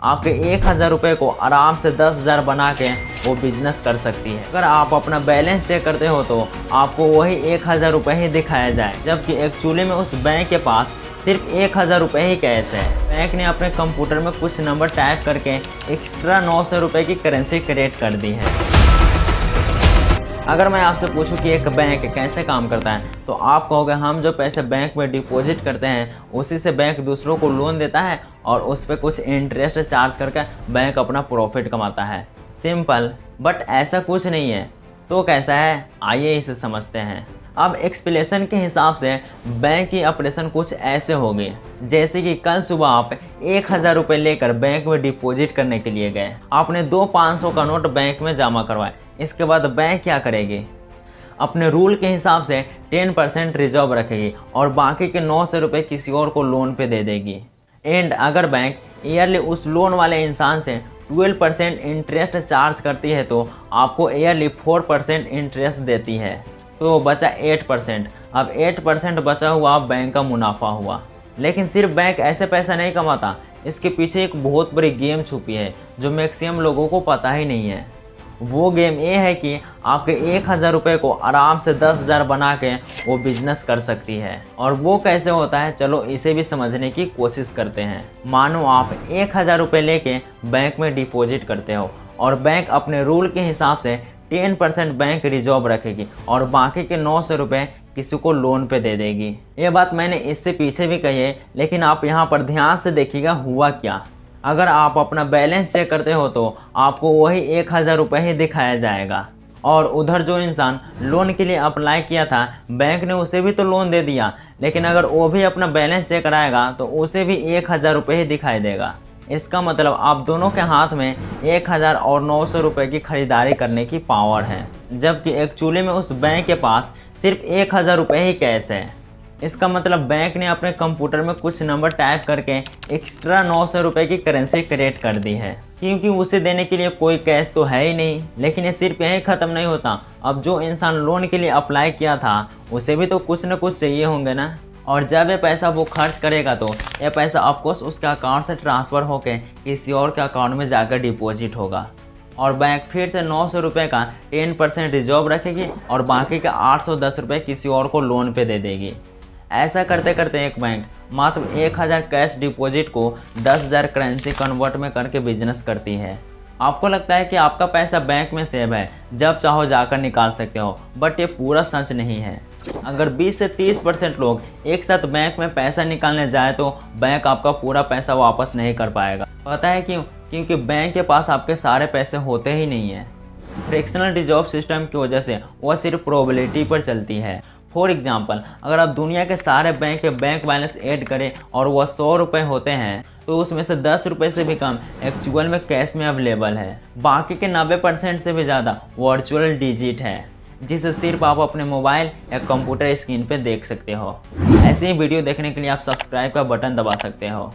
आपके 1000 रुपये को आराम से 10,000 बना के वो बिजनेस कर सकती है। अगर आप अपना बैलेंस चेक करते हो तो आपको वही 1000 रुपये ही दिखाया जाए, जबकि एक्चुअली में उस बैंक के पास सिर्फ 1000 रुपये ही कैश है। बैंक ने अपने कंप्यूटर में कुछ नंबर टाइप करके एक्स्ट्रा 900 रुपये की करेंसी क्रिएट कर दी है। अगर मैं आपसे पूछूं कि एक बैंक कैसे काम करता है तो आप कहोगे हम जो पैसे बैंक में डिपॉजिट करते हैं उसी से बैंक दूसरों को लोन देता है और उस पर कुछ इंटरेस्ट चार्ज करके बैंक अपना प्रॉफिट कमाता है। सिंपल, बट ऐसा कुछ नहीं है। तो कैसा है, आइए इसे समझते हैं। अब एक्सप्लेनेशन के हिसाब से बैंक की ऑपरेशन कुछ ऐसे होगी, जैसे कि कल सुबह आप 1000 रुपये लेकर बैंक में डिपॉजिट करने के लिए गए। आपने 2 500 का नोट बैंक में जमा करवाए। इसके बाद बैंक क्या करेगी, अपने रूल के हिसाब से 10% रिजर्व रखेगी और बाकी के 900 रुपये किसी और को लोन पे दे देगी। एंड अगर बैंक ईयरली उस लोन वाले इंसान से 12% इंटरेस्ट चार्ज करती है तो आपको ईयरली 4% इंटरेस्ट देती है, तो बचा 8%। अब 8% बचा हुआ बैंक का मुनाफा हुआ। लेकिन सिर्फ बैंक ऐसे पैसा नहीं कमाता, इसके पीछे एक बहुत बड़ी गेम छुपी है जो मैक्सिमम लोगों को पता ही नहीं है। वो गेम ये है कि आपके 1000 रुपये को आराम से 10,000 बना के वो बिजनेस कर सकती है। और वो कैसे होता है, चलो इसे भी समझने की कोशिश करते हैं। मानो आप 1000 रुपये लेके बैंक में डिपॉजिट करते हो और बैंक अपने रूल के हिसाब से 10% बैंक रिजर्व रखेगी और बाकी के 900 रुपये किसी को लोन पे दे देगी। ये बात मैंने इससे पीछे भी कही है, लेकिन आप यहाँ पर ध्यान से देखिएगा हुआ क्या। अगर आप अपना बैलेंस चेक करते हो तो आपको वही 1000 रुपये ही दिखाया जाएगा और उधर जो इंसान लोन के लिए अप्लाई किया था बैंक ने उसे भी तो लोन दे दिया, लेकिन अगर वो भी अपना बैलेंस चेक कराएगा तो उसे भी 1000 रुपये ही दिखाई देगा। इसका मतलब आप दोनों के हाथ में 1000 और 900 रुपये की खरीदारी करने की पावर है, जबकि एक्चुअली में उस बैंक के पास सिर्फ 1000 रुपये ही कैश है। इसका मतलब बैंक ने अपने कंप्यूटर में कुछ नंबर टाइप करके एक्स्ट्रा 900 रुपये की करेंसी क्रिएट कर दी है, क्योंकि उसे देने के लिए कोई कैश तो है ही नहीं। लेकिन ये सिर्फ यही ख़त्म नहीं होता। अब जो इंसान लोन के लिए अप्लाई किया था उसे भी तो कुछ न कुछ चाहिए होंगे ना, और जब ये पैसा वो खर्च करेगा तो ये पैसा ऑफकोर्स उसके अकाउंट से ट्रांसफ़र होकर किसी और के अकाउंट में जाकर डिपॉजिट होगा और बैंक फिर से 900 रुपये का 10% रिजर्व रखेगी और बाकी के 810 रुपये किसी और को लोन पे दे देगी। ऐसा करते करते एक बैंक मात्र 1000 कैश डिपॉजिट को 10,000 करेंसी कन्वर्ट में करके बिजनेस करती है। आपको लगता है कि आपका पैसा बैंक में सेव है, जब चाहो जाकर निकाल सकते हो, बट ये पूरा सच नहीं है। अगर 20 से 30% लोग एक साथ बैंक में पैसा निकालने जाए तो बैंक आपका पूरा पैसा वापस नहीं कर पाएगा। पता है क्यों? क्योंकि बैंक के पास आपके सारे पैसे होते ही नहीं है। फ्रैक्शनल रिजर्व सिस्टम की वजह से वह सिर्फ प्रोबेबिलिटी पर चलती है। फॉर एग्जाम्पल, अगर आप दुनिया के सारे बैंक के बैंक बैलेंस ऐड करें और वह 100 रुपये होते हैं तो उसमें से 10 रुपये से भी कम एक्चुअल में कैश में अवेलेबल है। बाकी के 90% से भी ज़्यादा वर्चुअल डिजिट है, जिसे सिर्फ आप अपने मोबाइल या कंप्यूटर स्क्रीन पे देख सकते हो। ऐसे ही वीडियो देखने के लिए आप सब्सक्राइब का बटन दबा सकते हो।